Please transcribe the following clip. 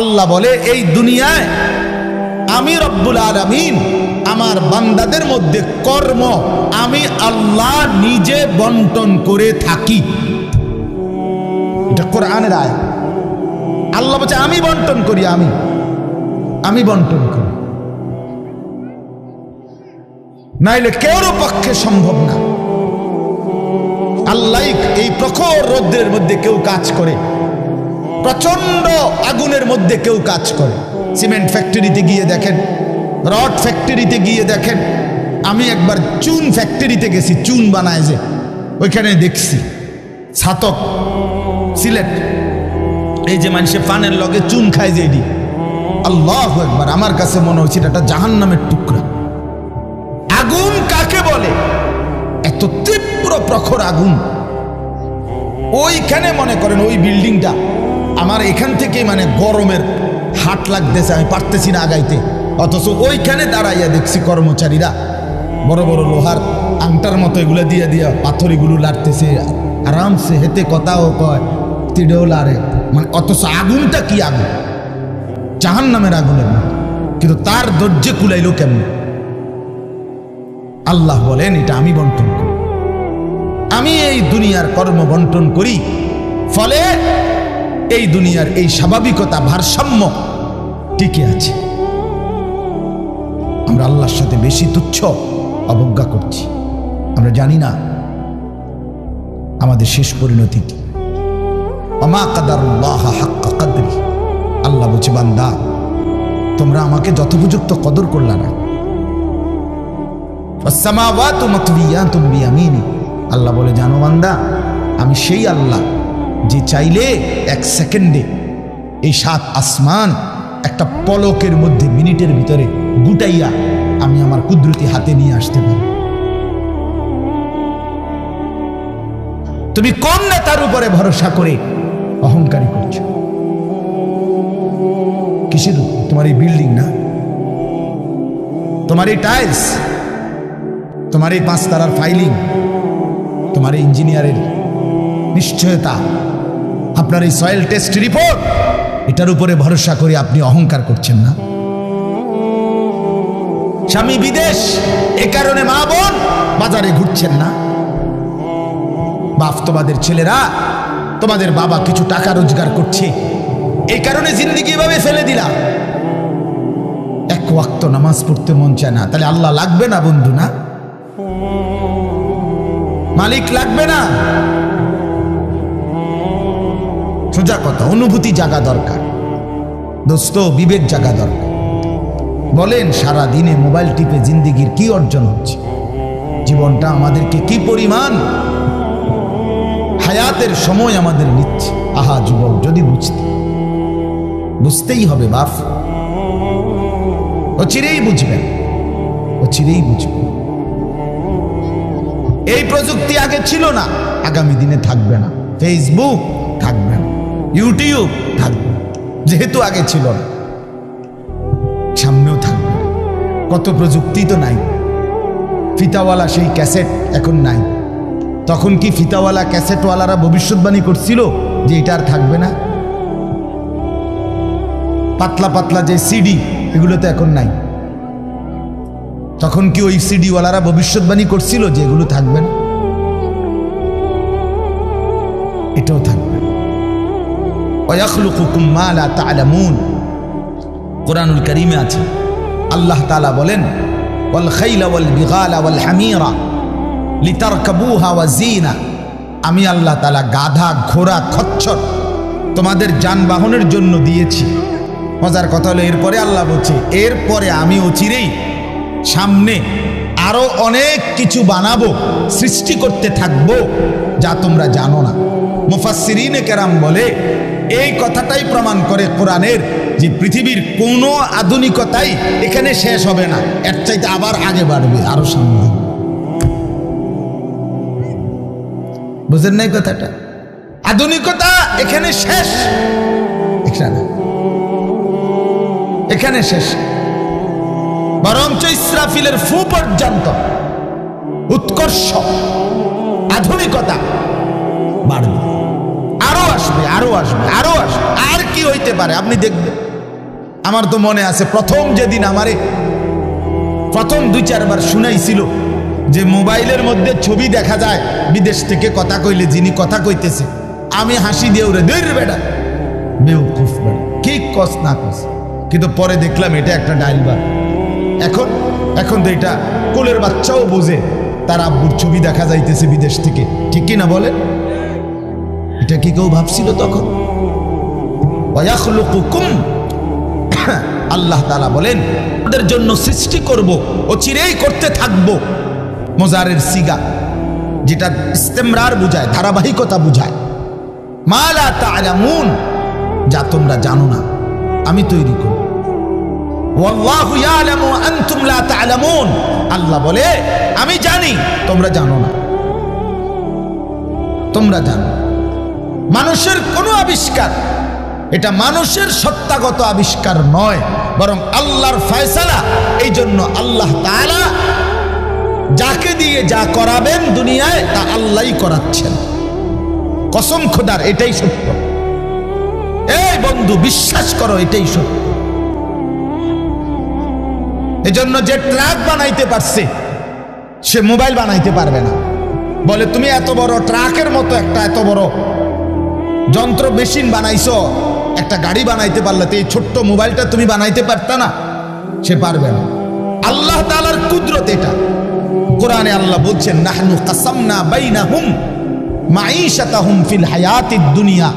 আল্লাহ বলে এই দুনিয়ায় আমি রব্বুল আলামিন আমার বান্দাদের মধ্যে কর্ম আমি আল্লাহ নিজে বন্টন করে থাকি। এটা কোরআনের আয়াত। আল্লাহ বলছে আমি বন্টন করি, আমি বন্টন করি, নাইলে কেউর পক্ষে সম্ভব না। আল্লাহ এই প্রখর রৌদ্রের মধ্যে কেউ কাজ করে, প্রচন্ড আগুনের মধ্যে কেউ কাজ করে। সিমেন্ট ফ্যাক্টরিতে গিয়ে দেখেন, রড ফ্যাক্টরিতে গিয়ে দেখেন। আমি একবার চুন ফ্যাক্টরিতে গেছি, চুন বানায় যে, ওইখানে দেখছি ছাতক সিলেট, এই যে মানুষে পানের লগে চুন খায় যে, এটি আল্লাহু আকবার, আমার কাছে মনে হচ্ছে এটা জাহান্নামের টুকরা। আগুন কাকে বলে? এত তীব্র প্রখর আগুন। ওইখানে মনে করেন ওই বিল্ডিংটা আমার এখান থেকে মানে গরমের হাট লাগতেছে, আমি পারতেছি না আগাইতে, অথচ ওইখানে দাঁড়াইয়া দেখছি কর্মচারীরা বড় বড় লোহার আংটার মতো এগুলো দিয়ে দিয়া পাথর এগুলো লাড়তেছে আরামসে, হেতে কথাও কয়, তিড়েও লাড়ে, মানে অথচ আগুনটা কি আগুন, জাহান্নামের আগুনের মতো। কিন্তু তার ধৈর্যে কুলাইলো কেমন? আল্লাহ বলেন এটা আমি বন্টন করি, আমি এই দুনিয়ার কর্ম বন্টন করি, ফলে এই দুনিয়ার এই স্বাভাবিকতা ভারসাম্য টিকে আছে। আমরা আল্লাহর সাথে বেশি তুচ্ছ অবজ্ঞা করছি, আমরা জানি না আমাদের শেষ পরিণতি কি। ওমা কাদারুল্লাহ হাক্কা কদরি, আল্লাহ বলছে বান্দা তোমরা আমাকে যথোপযুক্ত কদর করলা না। ওয়াসসামাওয়াতু মাতওয়িয়াতুম বিয়ামিনি, আল্লাহ বলে জানো বান্দা আমি সেই আল্লাহ যে চাইলে এক সেকেন্ডে এই 7 আসমান একটা পলকের মধ্যে মিনিটের ভিতরে গুটাইয়া আমি আমার কুদরতি হাতে নিয়ে আসতে পারি। তুমি কোন নেতার উপরে ভরসা করে অহংকারী করছো? কিসের উপর? তোমার এই বিল্ডিং না, তোমার এই টাইলস, তোমার এই 5 তারার ফাইলিং, তোমার এই ইঞ্জিনিয়ারের নিশ্চয়তা, আপনার এই সয়েল টেস্ট রিপোর্ট, এটার উপরে ভরসা করে আপনি অহংকার করছেন না? স্বামী বিদেশ, এ কারণে মা বোন বাজারে ঘুরছেন না? বাস্তবাদের ছেলেরা, তোমাদের বাবা কিছু টাকা রোজগার করছে, এই কারণে জিন্দেগি এভাবে ফেলে দিলা। এক ওয়াক্ত নামাজ পড়তে মন চায় না, তাহলে আল্লাহ লাগবে না বন্ধু? না, মালিক লাগবে না? সোজা কথা, অনুভূতি জাগা দরকার দোস্ত, বিবেক জাগা দরকার। বলেন সারা দিনে মোবাইল টিপে জিন্দেগির কি অর্জন হচ্ছে? জীবনটা আমাদেরকে কি পরিমাণ হায়াতের সময় আমাদের নিচ্ছে। আহা যুবক, যদি বুঝতেই হবে বাপ, অচিরেই বুঝবেন, অচিরেই বুঝবেন। এই প্রযুক্তি আগে ছিল না, আগামী দিনে থাকবে না। ফেসবুক থাকবে না, ইউটিউব থাকবে না, যেহেতু আগে ছিল না, সামনেও থাকবে না। কত প্রযুক্তি তো নাই। ফিতাওয়ালা সেই ক্যাসেট এখন নাই। তখন কি ফিতাওয়ালা ক্যাসেটওয়ালারা ভবিষ্যৎবাণী করছিল যে এটা আর থাকবে না? পাতলা পাতলা যে সিডি, এগুলো তো এখন নাই। তখন কি ওই সিডিওয়ালারা ভবিষ্যৎবাণী করছিল যে এগুলো থাকবে না? এটাও থাকবে। ওয়াখলুকুকুম মা লা তা'লামুন, কোরআনুল কারীমে আছে আল্লাহ তাআলা বলেন ওয়াল খাইলা ওয়াল বিগালা ওয়াল হামিরা লিতারকাবুহা ওয়া জিনা, আমি আল্লাহ তাআলা গাধা, ঘোড়া, খচ্চর তোমাদের যানবাহনের জন্য দিয়েছি। মজার কথা হলো এরপরে আল্লাহ বলছে এরপরে আমি অচিরেই সামনে আরো অনেক কিছু বানাবো, সৃষ্টি করতে থাকবো যা তোমরা জানো না। মুফাসসিরিনে কেরাম বলে এই কথাটাই প্রমাণ করে কোরআনের যে পৃথিবীর কোনো আধুনিকতাই এখানে শেষ হবে না, এর চাইতে আবার আগে বাড়বে, আরো সামনে। বুঝেন নাই কথাটা? আধুনিকতা এখানে শেষ, এখানে শেষ। বরঞ্চ ইসরাফিলের ফু পর্যন্ত উৎকর্ষ আধুনিকতা বাড়বে, আরো আসবে, আরো আসবে, আরো আসবে। আর কি হইতে পারে আপনি দেখবেন। আমার তো মনে আছে প্রথম যেদিন আমারে প্রথম 2-4 বার শুনাইছিল যে মোবাইলের মধ্যে ছবি দেখা যায় বিদেশ থেকে কথা কইলে, যিনি কথা কইতেছে, আমি হাসি দিয়ে উড়ে দূর বেটা বেউকুফ বেটা, কি কস না কস। কিন্তু পরে দেখলাম এটা একটা ডাইলবার। এখন তো এটা কোলের বাচ্চাও বোঝে তার আব্বুর ছবি দেখা যাইতেছে বিদেশ থেকে, ঠিক কি না বলেন? এটা কি কেউ ভাবছিল তখন? আল্লাহ তাআলা বলেন তাদের জন্য সৃষ্টি করব, ও চিরেই করতে থাকবো। মোজারের সিগা, যেটা ইস্তেমরার বুঝায়, ধারাবাহিকতা বুঝায়। মা লা তা'লামুন, যা তোমরা জানো না আমি তৈরি করব। ওয়াল্লাহু ইয়ালামু আনতুম লা তা'লামুন, আল্লাহ বলে আমি জানি তোমরা জানো না। তোমরা জানো মানুষের কোনো আবিষ্কার, এটা মানুষের সত্তাগত আবিষ্কার নয়, বরং আল্লাহর ফয়সালা। এই জন্য আল্লাহ তাআলা যাকে দিয়ে যা করাবেন দুনিয়ায় তা আল্লাহই করাচ্ছেন। কসম খোদার, এটাই সত্য। এই বন্ধু বিশ্বাস করো, এটাই সত্য। এজন্য যে ট্রাক বানাইতে পারছে সে মোবাইল বানাইতে পারবে না। বলে তুমি এত বড় ট্রাকের মতো একটা এত বড় যন্ত্র মেশিন বানাইছো, একটা গাড়ি বানাইতে পারলে তো এই ছোট্ট মোবাইলটা তুমি বানাইতে পারতা না? সে পারবে না। আল্লাহ তাআলার কুদরত এটা। কোরআনে আল্লাহ বলছেন নাহনু কাসামনা বাইনাহুম মাঈশাতাহুম ফিল হায়াতিদ দুনিয়া